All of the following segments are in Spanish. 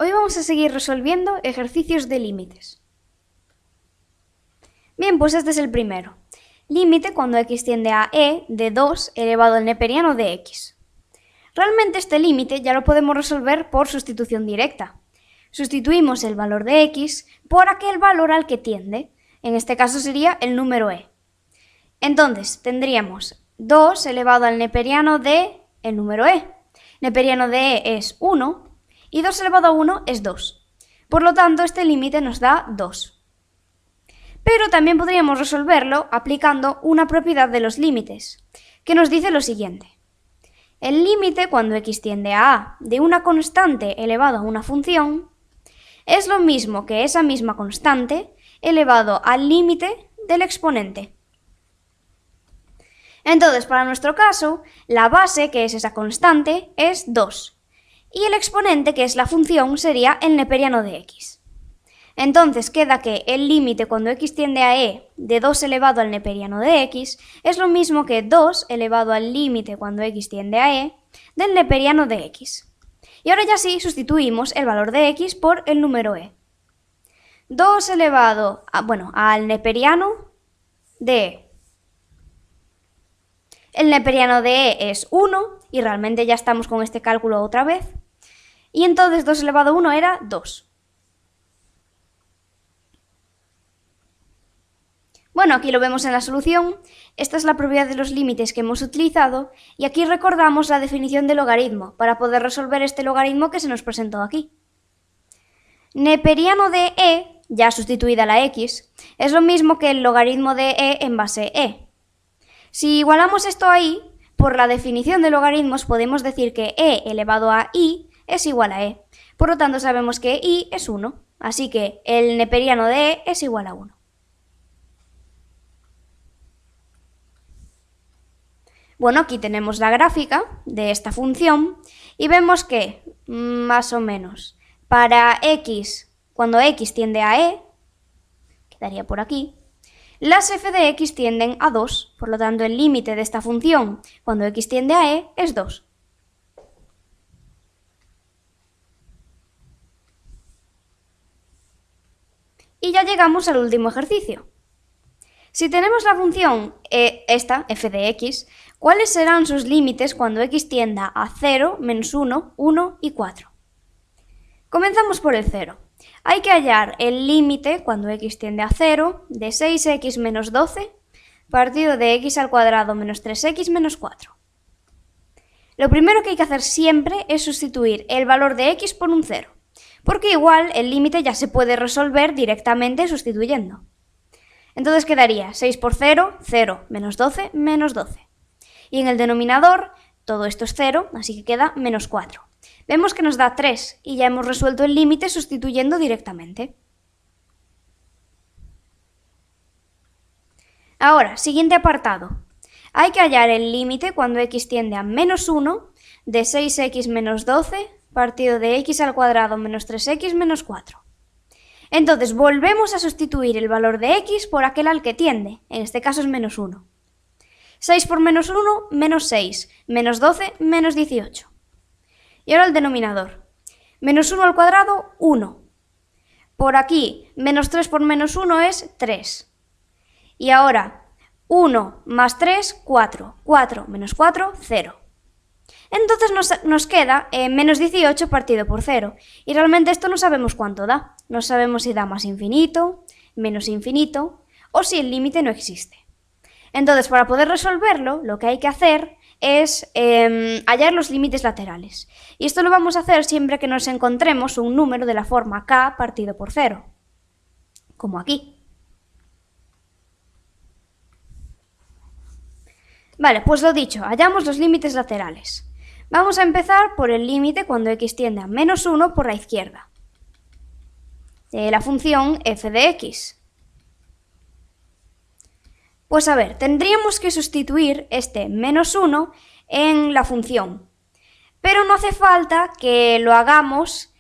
Hoy vamos a seguir resolviendo ejercicios de límites. Bien, pues este es el primero. Límite cuando x tiende a e de 2 elevado al neperiano de x. Realmente este límite ya lo podemos resolver por sustitución directa. Sustituimos el valor de x por aquel valor al que tiende. En este caso sería el número e. Entonces tendríamos 2 elevado al neperiano de el número e. Neperiano de e es 1 y 2 elevado a 1 es 2. Por lo tanto, este límite nos da 2. Pero también podríamos resolverlo aplicando una propiedad de los límites, que nos dice lo siguiente. El límite cuando x tiende a de una constante elevado a una función es lo mismo que esa misma constante elevado al límite del exponente. Entonces, para nuestro caso, la base, que es esa constante, es 2. Y el exponente, que es la función, sería el neperiano de x. Entonces queda que el límite cuando x tiende a e de 2 elevado al neperiano de x es lo mismo que 2 elevado al límite cuando x tiende a e del neperiano de x. Y ahora ya sí sustituimos el valor de x por el número e. 2 elevado al neperiano de e. El neperiano de e es 1 y realmente ya estamos con este cálculo otra vez. Y entonces 2 elevado a 1 era 2. Bueno, aquí lo vemos en la solución. Esta es la propiedad de los límites que hemos utilizado y aquí recordamos la definición de logaritmo para poder resolver este logaritmo que se nos presentó aquí. Neperiano de e, ya sustituida la x, es lo mismo que el logaritmo de e en base e. Si igualamos esto ahí, por la definición de logaritmos podemos decir que e elevado a i es igual a e. Por lo tanto sabemos que i es 1, así que el neperiano de e es igual a 1. Bueno, aquí tenemos la gráfica de esta función y vemos que, más o menos, para x, cuando x tiende a e, quedaría por aquí, las f de x tienden a 2, por lo tanto el límite de esta función cuando x tiende a e es 2. Y ya llegamos al último ejercicio. Si tenemos la función esta, f de x, ¿cuáles serán sus límites cuando x tienda a 0, menos 1, 1 y 4? Comenzamos por el 0. Hay que hallar el límite cuando x tiende a 0 de 6x menos 12 partido de x al cuadrado menos 3x menos 4. Lo primero que hay que hacer siempre es sustituir el valor de x por un 0, porque igual el límite ya se puede resolver directamente sustituyendo. Entonces quedaría 6 por 0, 0, menos 12, menos 12. Y en el denominador todo esto es 0, así que queda menos 4. Vemos que nos da 3 y ya hemos resuelto el límite sustituyendo directamente. Ahora, siguiente apartado. Hay que hallar el límite cuando x tiende a menos 1 de 6x menos 12 partido de x al cuadrado menos 3x menos 4. Entonces volvemos a sustituir el valor de x por aquel al que tiende, en este caso es menos 1. 6 por menos 1, menos 6, menos 12, menos 18. Y ahora el denominador. Menos 1 al cuadrado, 1. Por aquí, menos 3 por menos 1 es 3. Y ahora, 1 más 3, 4. 4 menos 4, 0. Entonces nos queda menos 18 partido por 0. Y realmente esto no sabemos cuánto da. No sabemos si da más infinito, menos infinito, o si el límite no existe. Entonces, para poder resolverlo, lo que hay que hacer es hallar los límites laterales. Y esto lo vamos a hacer siempre que nos encontremos un número de la forma k partido por 0, como aquí. Vale, pues lo dicho, hallamos los límites laterales. Vamos a empezar por el límite cuando x tiende a menos 1 por la izquierda, de la función f de x. Pues a ver, tendríamos que sustituir este menos 1 en la función, pero no hace falta que lo hagamos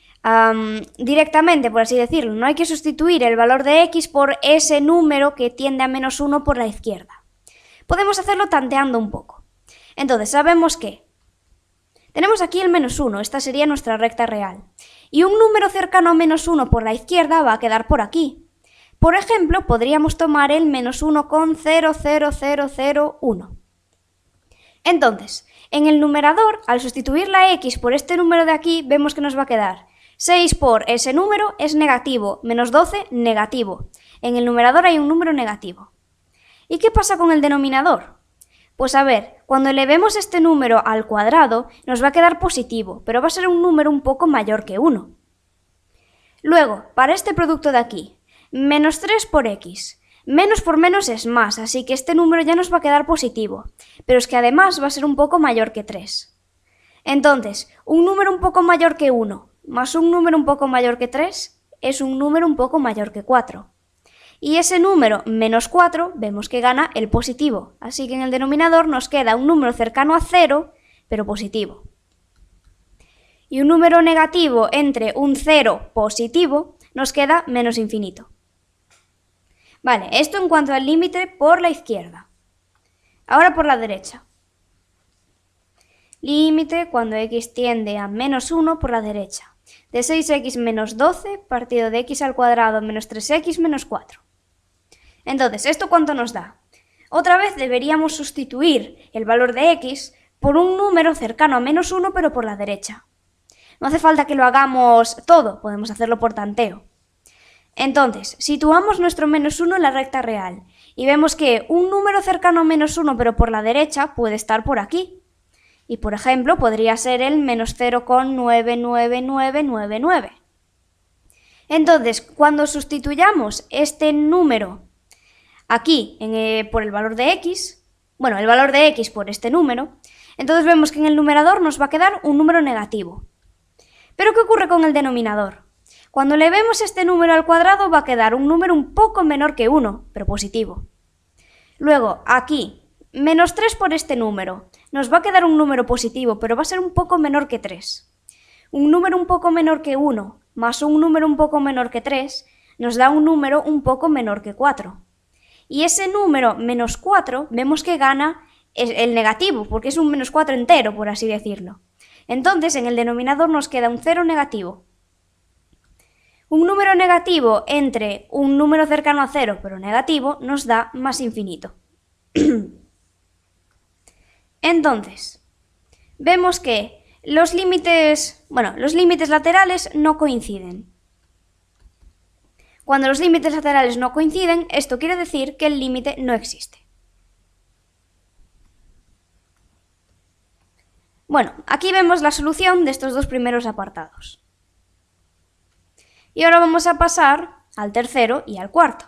directamente, por así decirlo. No hay que sustituir el valor de x por ese número que tiende a menos 1 por la izquierda. Podemos hacerlo tanteando un poco. Entonces sabemos que tenemos aquí el menos 1, esta sería nuestra recta real. Y un número cercano a menos 1 por la izquierda va a quedar por aquí. Por ejemplo, podríamos tomar el menos 1,00001. Entonces, en el numerador, al sustituir la x por este número de aquí, vemos que nos va a quedar 6 por ese número es negativo, menos 12 negativo. En el numerador hay un número negativo. ¿Y qué pasa con el denominador? Pues a ver, cuando elevemos este número al cuadrado, nos va a quedar positivo, pero va a ser un número un poco mayor que 1. Luego, para este producto de aquí, menos 3 por x. Menos por menos es más, así que este número ya nos va a quedar positivo, pero es que además va a ser un poco mayor que 3. Entonces, un número un poco mayor que 1 más un número un poco mayor que 3 es un número un poco mayor que 4. Y ese número menos 4 vemos que gana el positivo, así que en el denominador nos queda un número cercano a 0, pero positivo. Y un número negativo entre un 0 positivo nos queda menos infinito. Vale, esto en cuanto al límite por la izquierda. Ahora por la derecha. Límite cuando x tiende a menos 1 por la derecha. De 6x menos 12 partido de x al cuadrado menos 3x menos 4. Entonces, ¿esto cuánto nos da? Otra vez deberíamos sustituir el valor de x por un número cercano a menos 1 pero por la derecha. No hace falta que lo hagamos todo, podemos hacerlo por tanteo. Entonces, situamos nuestro menos 1 en la recta real y vemos que un número cercano a menos 1 pero por la derecha puede estar por aquí. Y por ejemplo, podría ser el menos 0,99999. Entonces, cuando sustituyamos este número aquí por el valor de x, el valor de x por este número, entonces vemos que en el numerador nos va a quedar un número negativo. ¿Pero qué ocurre con el denominador? Cuando elevemos este número al cuadrado va a quedar un número un poco menor que 1, pero positivo. Luego, aquí, menos 3 por este número. Nos va a quedar un número positivo, pero va a ser un poco menor que 3. Un número un poco menor que 1 más un número un poco menor que 3 nos da un número un poco menor que 4. Y ese número menos 4 vemos que gana el negativo, porque es un menos 4 entero, por así decirlo. Entonces, en el denominador nos queda un 0 negativo. Un número negativo entre un número cercano a 0, pero negativo, nos da más infinito. Entonces, vemos que los límites laterales no coinciden. Cuando los límites laterales no coinciden, esto quiere decir que el límite no existe. Bueno, aquí vemos la solución de estos dos primeros apartados. Y ahora vamos a pasar al tercero y al cuarto.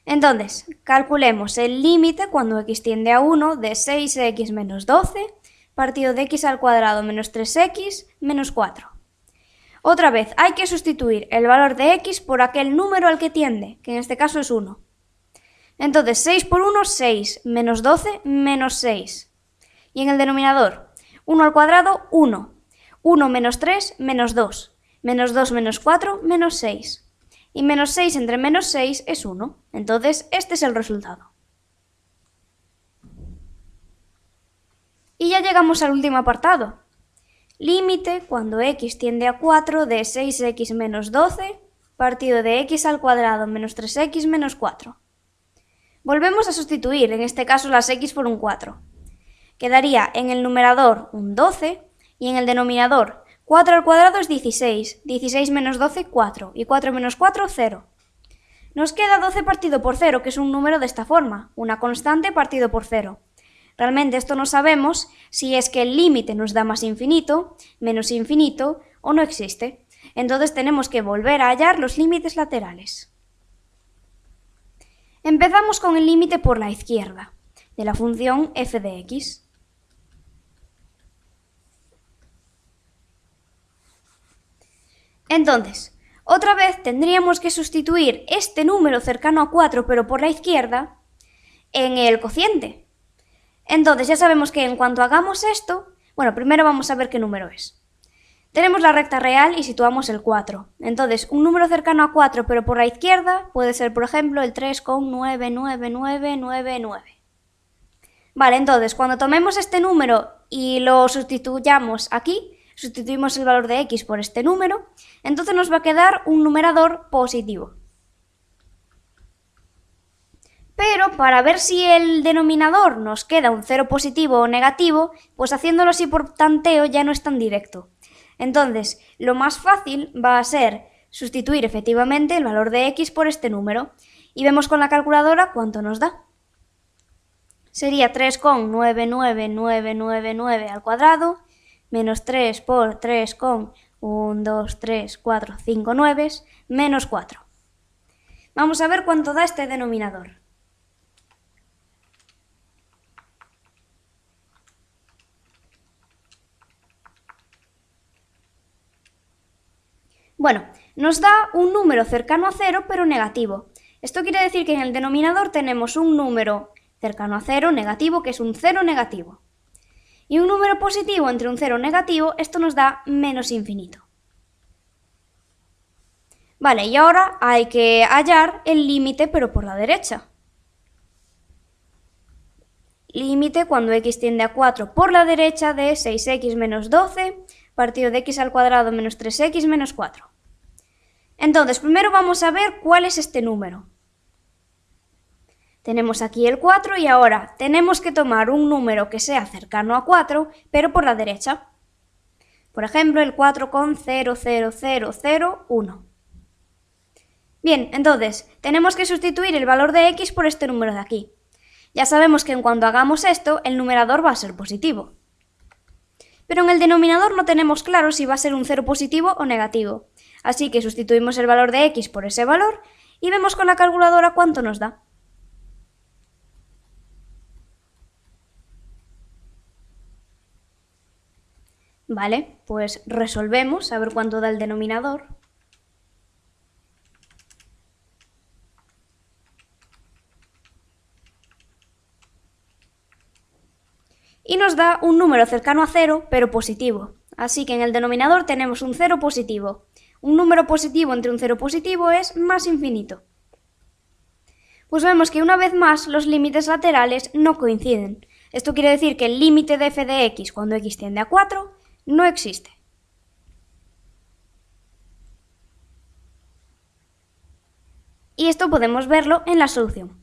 Entonces, calculemos el límite cuando x tiende a 1 de 6x menos 12 partido de x al cuadrado menos 3x menos 4. Otra vez, hay que sustituir el valor de x por aquel número al que tiende, que en este caso es 1. Entonces, 6 por 1, 6, menos 12, menos 6. Y en el denominador, 1 al cuadrado, 1. 1 menos 3, menos 2. Menos 2 menos 4, menos 6. Y menos 6 entre menos 6 es 1. Entonces, este es el resultado. Y ya llegamos al último apartado. Límite cuando x tiende a 4 de 6x menos 12 partido de x al cuadrado menos 3x menos 4. Volvemos a sustituir, en este caso las x por un 4. Quedaría en el numerador un 12 y en el denominador 4 al cuadrado es 16, 16 menos 12, 4, y 4 menos 4, 0. Nos queda 12 partido por 0, que es un número de esta forma, una constante partido por 0. Realmente esto no sabemos si es que el límite nos da más infinito, menos infinito o no existe. Entonces tenemos que volver a hallar los límites laterales. Empezamos con el límite por la izquierda, de la función f de x. Entonces, otra vez tendríamos que sustituir este número cercano a 4, pero por la izquierda, en el cociente. Entonces ya sabemos que en cuanto hagamos esto, primero vamos a ver qué número es. Tenemos la recta real y situamos el 4. Entonces, un número cercano a 4, pero por la izquierda, puede ser, por ejemplo, el 3,99999. Vale, entonces, cuando tomemos este número y lo sustituyamos aquí, sustituimos el valor de x por este número, entonces nos va a quedar un numerador positivo. Pero para ver si el denominador nos queda un 0 positivo o negativo, pues haciéndolo así por tanteo ya no es tan directo. Entonces, lo más fácil va a ser sustituir efectivamente el valor de x por este número y vemos con la calculadora cuánto nos da. Sería 3,99999 al cuadrado menos 3 por 3,1, 2, 3, 4, 5, 9 menos 4. Vamos a ver cuánto da este denominador. Bueno, nos da un número cercano a 0 pero negativo. Esto quiere decir que en el denominador tenemos un número cercano a 0 negativo, que es un 0 negativo. Y un número positivo entre un 0 negativo, esto nos da menos infinito. Vale, y ahora hay que hallar el límite pero por la derecha. Límite cuando x tiende a 4 por la derecha de 6x menos 12 partido de x al cuadrado menos 3x menos 4. Entonces, primero vamos a ver cuál es este número. Tenemos aquí el 4 y ahora tenemos que tomar un número que sea cercano a 4, pero por la derecha. Por ejemplo, el 4,00001. Bien, entonces, tenemos que sustituir el valor de x por este número de aquí. Ya sabemos que en cuanto hagamos esto, el numerador va a ser positivo. Pero en el denominador no tenemos claro si va a ser un 0 positivo o negativo. Así que sustituimos el valor de x por ese valor y vemos con la calculadora cuánto nos da. Vale, pues resolvemos a ver cuánto da el denominador. Y nos da un número cercano a 0, pero positivo. Así que en el denominador tenemos un 0 positivo. Un número positivo entre un 0 positivo es más infinito. Pues vemos que una vez más los límites laterales no coinciden. Esto quiere decir que el límite de f de x cuando x tiende a 4 no existe. Y esto podemos verlo en la solución.